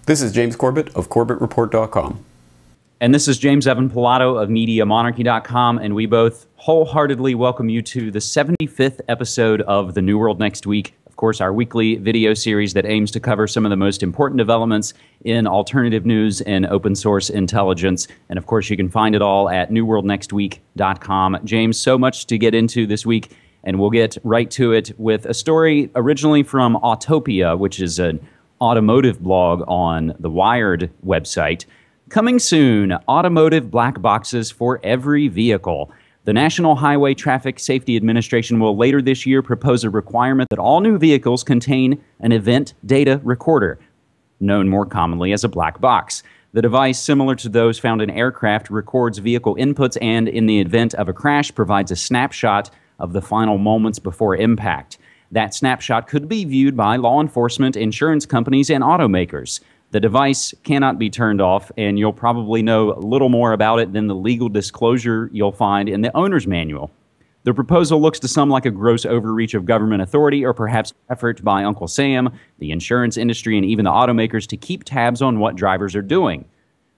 This is James Corbett of CorbettReport.com. And this is James Evan Pilato of MediaMonarchy.com, and we both wholeheartedly welcome you to the 75th episode of The New World Next Week. Of course, our weekly video series that aims to cover some of the most important developments in alternative news and open source intelligence. And of course, you can find it all at newworldnextweek.com. James, so much to get into this week, and we'll get right to it with a story originally from Autopia, which is an automotive blog on the Wired website. Coming soon, automotive black boxes for every vehicle. The National Highway Traffic Safety Administration will later this year propose a requirement that all new vehicles contain an event data recorder, known more commonly as a black box. The device, similar to those found in aircraft, records vehicle inputs and, in the event of a crash, provides a snapshot of the final moments before impact. That snapshot could be viewed by law enforcement, insurance companies, and automakers. The device cannot be turned off, and you'll probably know a little more about it than the legal disclosure you'll find in the owner's manual. The proposal looks to some like a gross overreach of government authority, or perhaps an effort by Uncle Sam, the insurance industry, and even the automakers to keep tabs on what drivers are doing.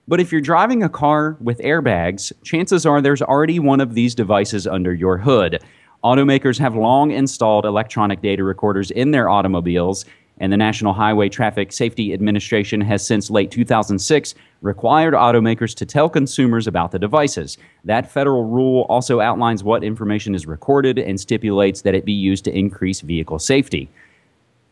But if you're driving a car with airbags, chances are there's already one of these devices under your hood. Automakers have long installed electronic data recorders in their automobiles, and the National Highway Traffic Safety Administration has since late 2006 required automakers to tell consumers about the devices. That federal rule also outlines what information is recorded and stipulates that it be used to increase vehicle safety.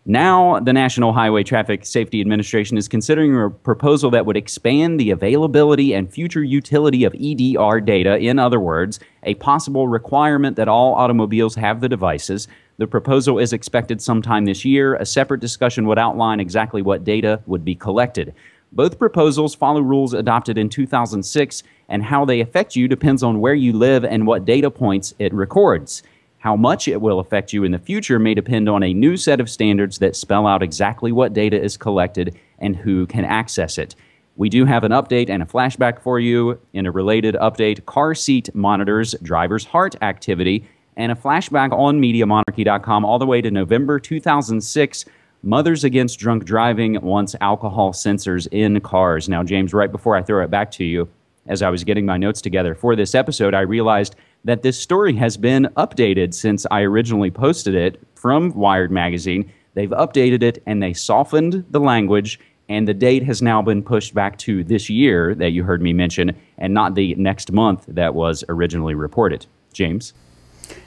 Now, the National Highway Traffic Safety Administration is considering a proposal that would expand the availability and future utility of EDR data. In other words, a possible requirement that all automobiles have the devices. The proposal is expected sometime this year. A separate discussion would outline exactly what data would be collected. Both proposals follow rules adopted in 2006, and how they affect you depends on where you live and what data points it records. How much it will affect you in the future may depend on a new set of standards that spell out exactly what data is collected and who can access it. We do have an update and a flashback for you. In a related update, car seat monitors driver's heart activity, and a flashback on MediaMonarchy.com all the way to November 2006. Mothers Against Drunk Driving wants alcohol sensors in cars. Now, James, right before I throw it back to you, as I was getting my notes together for this episode, I realized that this story has been updated since I originally posted it from Wired Magazine. They've updated it, and they softened the language, and the date has now been pushed back to this year that you heard me mention, and not the next month that was originally reported. James?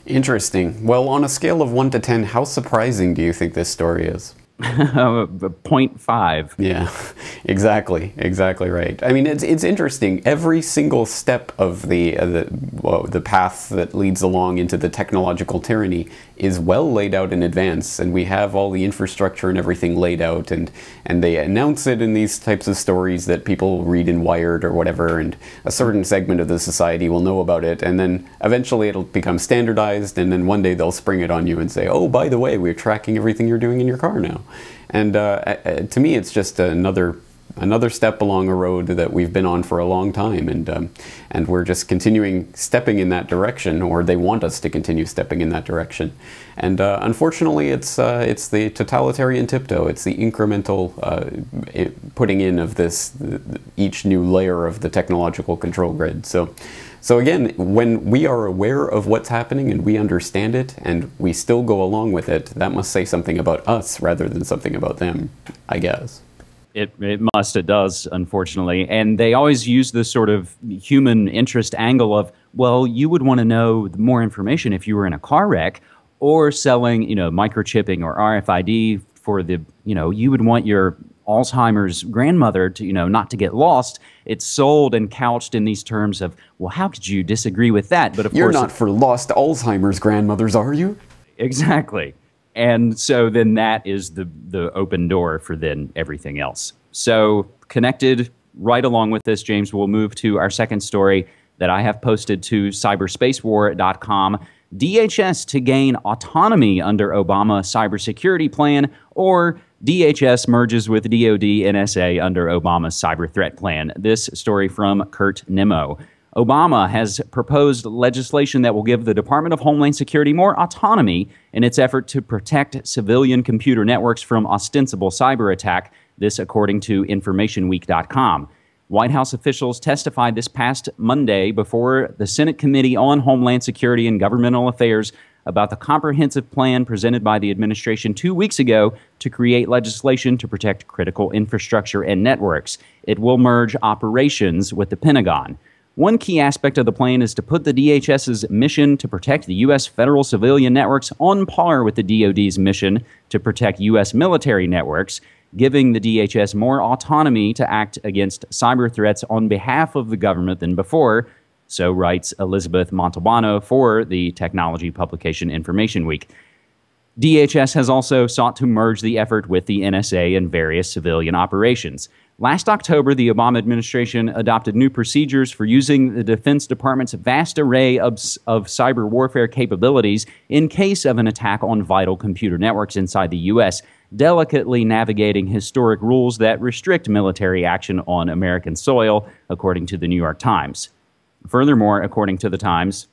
Interesting. Well, on a scale of 1 to 10, how surprising do you think this story is? 0.5. Yeah, exactly right. I mean, it's interesting. Every single step of the path that leads along into the technological tyranny is well laid out in advance, and we have all the infrastructure and everything laid out, and they announce it in these types of stories that people read in Wired or whatever, and a certain segment of the society will know about it, and then eventually it'll become standardized, and then one day they'll spring it on you and say, oh, by the way, we're tracking everything you're doing in your car now. And to me, it's just another step along a road that we've been on for a long time, and we're just continuing stepping in that direction, or they want us to continue stepping in that direction. And unfortunately, it's the totalitarian tiptoe. It's the incremental putting in of each new layer of the technological control grid. So again, when we are aware of what's happening and we understand it and we still go along with it, that must say something about us rather than something about them, I guess. It does, unfortunately. And they always use this sort of human interest angle of, well, you would want to know more information if you were in a car wreck, or selling, microchipping or RFID for you would want your Alzheimer's grandmother to, not to get lost. It's sold and couched in these terms of, well, how could you disagree with that? But of course, you're not for lost Alzheimer's grandmothers, are you? Exactly. And so then that is the open door for then everything else. So connected right along with this, James, we'll move to our second story that I have posted to cyberspacewar.com. DHS to gain autonomy under Obama cybersecurity plan, or DHS merges with DOD NSA under Obama's cyber threat plan. This story from Kurt Nimmo. Obama has proposed legislation that will give the Department of Homeland Security more autonomy in its effort to protect civilian computer networks from ostensible cyber attack. This according to InformationWeek.com. White House officials testified this past Monday before the Senate Committee on Homeland Security and Governmental Affairs about the comprehensive plan presented by the administration 2 weeks ago to create legislation to protect critical infrastructure and networks. It will merge operations with the Pentagon. One key aspect of the plan is to put the DHS's mission to protect the U.S. federal civilian networks on par with the DoD's mission to protect U.S. military networks, giving the DHS more autonomy to act against cyber threats on behalf of the government than before, so writes Elizabeth Montalbano for the technology publication Information Week. DHS has also sought to merge the effort with the NSA and various civilian operations. Last October, the Obama administration adopted new procedures for using the Defense Department's vast array of cyber warfare capabilities in case of an attack on vital computer networks inside the U.S., delicately navigating historic rules that restrict military action on American soil, according to the New York Times. Furthermore, according to the Times,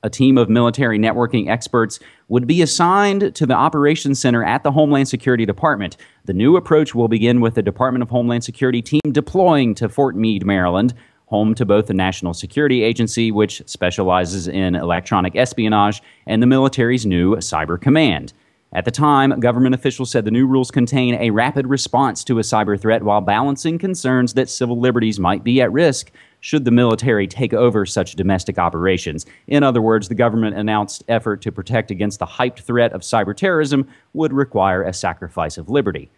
a team of military networking experts would be assigned to the Operations Center at the Homeland Security Department. The new approach will begin with the Department of Homeland Security team deploying to Fort Meade, Maryland, home to both the National Security Agency, which specializes in electronic espionage, and the military's new Cyber Command. At the time, government officials said the new rules contain a rapid response to a cyber threat while balancing concerns that civil liberties might be at risk should the military take over such domestic operations. In other words, the government announced effort to protect against the hyped threat of cyber terrorism would require a sacrifice of liberty.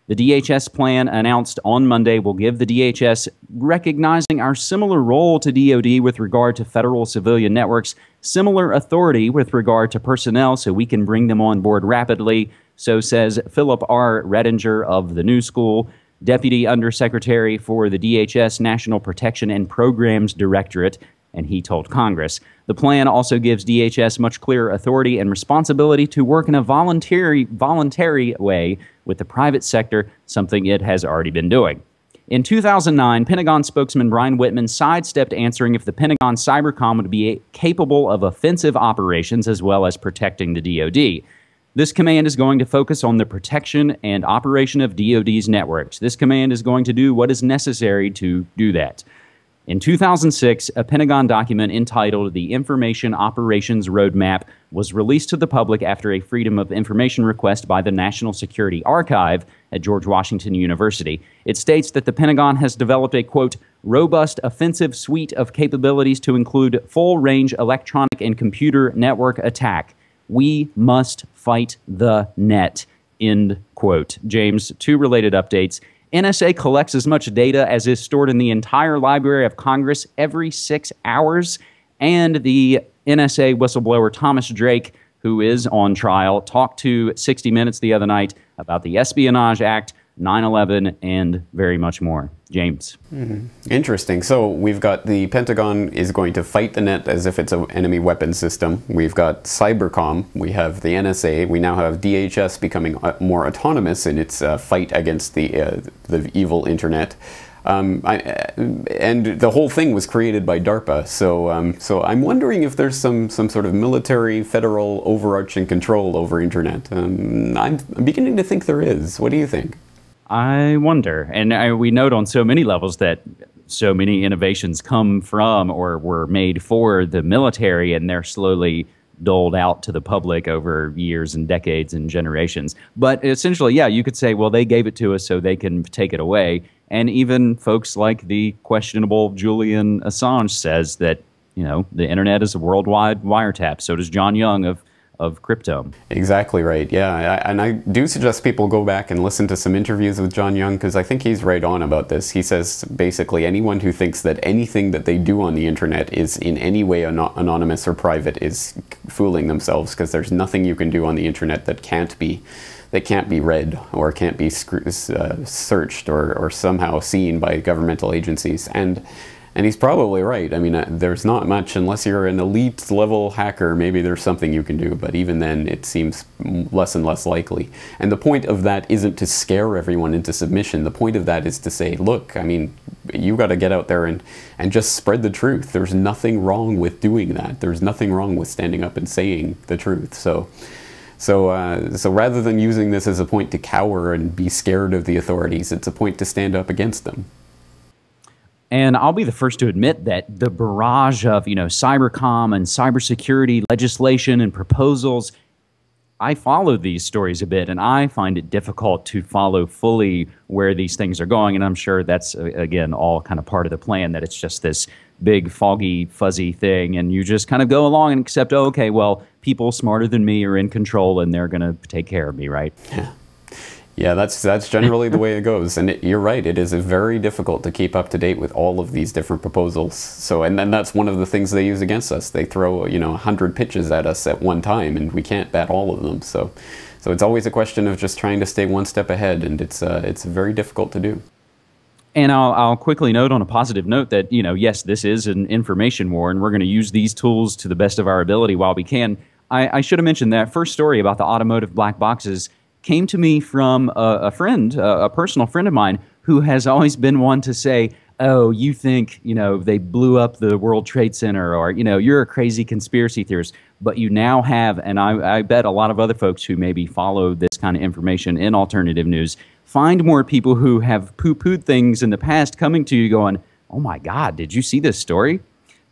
The DHS plan announced on Monday will give the DHS, recognizing our similar role to DoD with regard to federal civilian networks, similar authority with regard to personnel so we can bring them on board rapidly, so says Philip R. Redinger of the New School, Deputy Undersecretary for the DHS National Protection and Programs Directorate, and he told Congress. The plan also gives DHS much clearer authority and responsibility to work in a voluntary way with the private sector, something it has already been doing. In 2009, Pentagon spokesman Brian Whitman sidestepped answering if the Pentagon Cybercom would be capable of offensive operations as well as protecting the DoD. This command is going to focus on the protection and operation of DoD's networks. This command is going to do what is necessary to do that. In 2006, a Pentagon document entitled The Information Operations Roadmap was released to the public after a Freedom of Information request by the National Security Archive at George Washington University. It states that the Pentagon has developed a, quote, robust offensive suite of capabilities to include full-range electronic and computer network attack. We must fight the net, end quote. James, two related updates. NSA collects as much data as is stored in the entire Library of Congress every 6 hours. And the NSA whistleblower Thomas Drake, who is on trial, talked to 60 Minutes the other night about the Espionage Act, 9/11, and very much more. James. Interesting. So we've got the Pentagon is going to fight the net as if it's an enemy weapon system. We've got Cybercom. We have the NSA. We now have DHS becoming more autonomous in its fight against the evil internet. And the whole thing was created by DARPA. So I'm wondering if there's some sort of military, federal, overarching control over internet. I'm beginning to think there is. What do you think? I wonder. And we note on so many levels that so many innovations come from or were made for the military, and they're slowly doled out to the public over years and decades and generations. But essentially, yeah, you could say, well, they gave it to us so they can take it away. And even folks like the questionable Julian Assange says that, you know, the internet is a worldwide wiretap. So does John Young of Cryptome. Exactly right, yeah. And I do suggest people go back and listen to some interviews with John Young, because I think he's right on about this. He says basically anyone who thinks that anything that they do on the internet is in any way anonymous or private is fooling themselves, because there's nothing you can do on the internet that can't be read or can't be searched or somehow seen by governmental agencies. And he's probably right. I mean, there's not much, unless you're an elite level hacker, maybe there's something you can do, but even then it seems less and less likely. And the point of that isn't to scare everyone into submission. The point of that is to say, look, I mean, you got to get out there and just spread the truth. There's nothing wrong with doing that. There's nothing wrong with standing up and saying the truth. So So rather than using this as a point to cower and be scared of the authorities, it's a point to stand up against them. And I'll be the first to admit that the barrage of, cybercom and cybersecurity legislation and proposals, I followed these stories a bit, and I find it difficult to follow fully where these things are going. And I'm sure that's, again, all kind of part of the plan, that it's just this big, foggy, fuzzy thing, and you just kind of go along and accept, oh, okay, well, people smarter than me are in control, and they're going to take care of me, right? Yeah, that's generally the way it goes. And you're right, it is very difficult to keep up to date with all of these different proposals. So, and then that's one of the things they use against us. They throw, 100 pitches at us at one time, and we can't bat all of them. So it's always a question of just trying to stay one step ahead, and it's very difficult to do. And I'll quickly note on a positive note that, yes, this is an information war, and we're going to use these tools to the best of our ability while we can. I should have mentioned that first story about the automotive black boxes came to me from a friend, a personal friend of mine, who has always been one to say, oh, you think, they blew up the World Trade Center, or, you're a crazy conspiracy theorist. But you now have, and I bet a lot of other folks who maybe follow this kind of information in alternative news, find more people who have poo-pooed things in the past coming to you going, oh my God, did you see this story?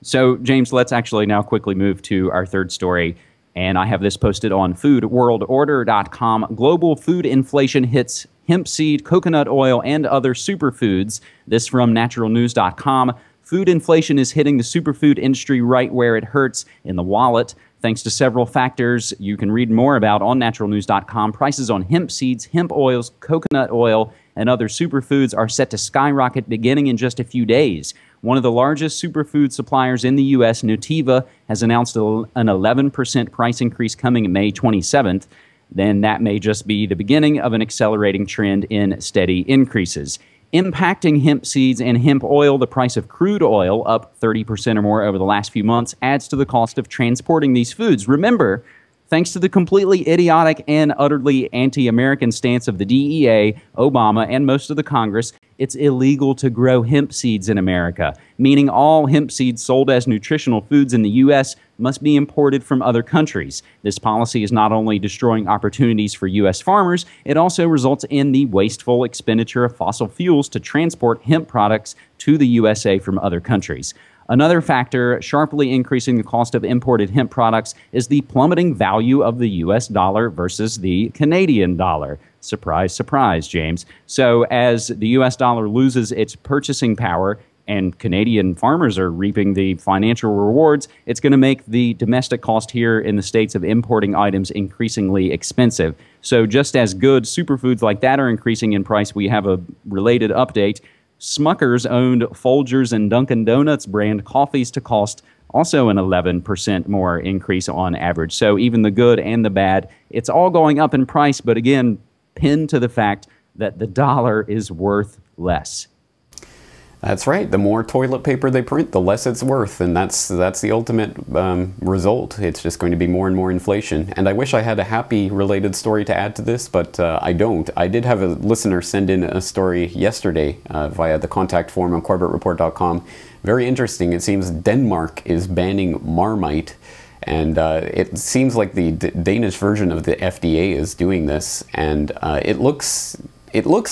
So, James, let's actually now quickly move to our third story. And I have this posted on foodworldorder.com. Global food inflation hits hemp seed, coconut oil, and other superfoods. This from naturalnews.com. Food inflation is hitting the superfood industry right where it hurts, in the wallet, thanks to several factors you can read more about on naturalnews.com. Prices on hemp seeds, hemp oils, coconut oil, and other superfoods are set to skyrocket beginning in just a few days. One of the largest superfood suppliers in the U.S., Nutiva, has announced an 11% price increase coming May 27th. Then that may just be the beginning of an accelerating trend in steady increases. Impacting hemp seeds and hemp oil, the price of crude oil, up 30% or more over the last few months, adds to the cost of transporting these foods. Remember, thanks to the completely idiotic and utterly anti-American stance of the DEA, Obama, and most of the Congress, it's illegal to grow hemp seeds in America, meaning all hemp seeds sold as nutritional foods in the U.S. must be imported from other countries. This policy is not only destroying opportunities for U.S. farmers, it also results in the wasteful expenditure of fossil fuels to transport hemp products to the USA from other countries. Another factor sharply increasing the cost of imported hemp products is the plummeting value of the U.S. dollar versus the Canadian dollar. Surprise, surprise, James. So as the U.S. dollar loses its purchasing power and Canadian farmers are reaping the financial rewards, it's going to make the domestic cost here in the States of importing items increasingly expensive. So just as good superfoods like that are increasing in price, we have a related update. Smucker's owned Folgers and Dunkin' Donuts brand coffees to cost also an 11% more increase on average. So even the good and the bad, it's all going up in price, but again, pinned to the fact that the dollar is worth less. That's right. The more toilet paper they print, the less it's worth, and that's the ultimate result. It's just going to be more and more inflation. And I wish I had a happy related story to add to this, but I don't. I did have a listener send in a story yesterday via the contact form on CorbettReport.com. Very interesting. It seems Denmark is banning Marmite, and it seems like the Danish version of the FDA is doing this, and it looks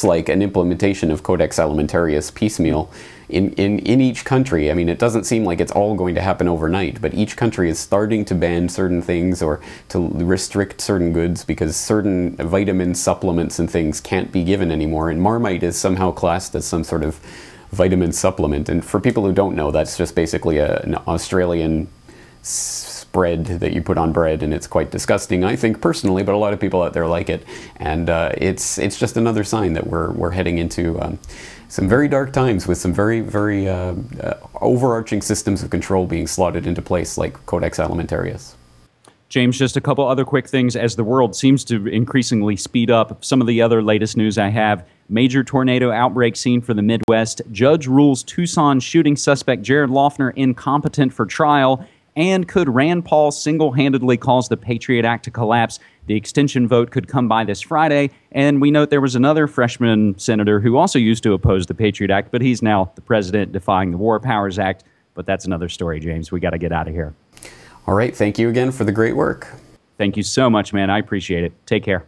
like an implementation of Codex Alimentarius piecemeal in each country. I mean, it doesn't seem like it's all going to happen overnight, but each country is starting to ban certain things or to restrict certain goods because certain vitamin supplements and things can't be given anymore. And Marmite is somehow classed as some sort of vitamin supplement. And for people who don't know, that's just basically an Australian spread that you put on bread, and it's quite disgusting, I think, personally, but a lot of people out there like it. And it's just another sign that we're heading into some very dark times with some very, very overarching systems of control being slotted into place, like Codex Alimentarius. James, just a couple other quick things as the world seems to increasingly speed up. Some of the other latest news I have: major tornado outbreak seen for the Midwest. Judge rules Tucson shooting suspect Jared Loughner incompetent for trial. And could Rand Paul single-handedly cause the Patriot Act to collapse? The extension vote could come by this Friday. And we note there was another freshman senator who also used to oppose the Patriot Act, but he's now the president defying the War Powers Act. But that's another story, James. We got to get out of here. All right. Thank you again for the great work. Thank you so much, man. I appreciate it. Take care.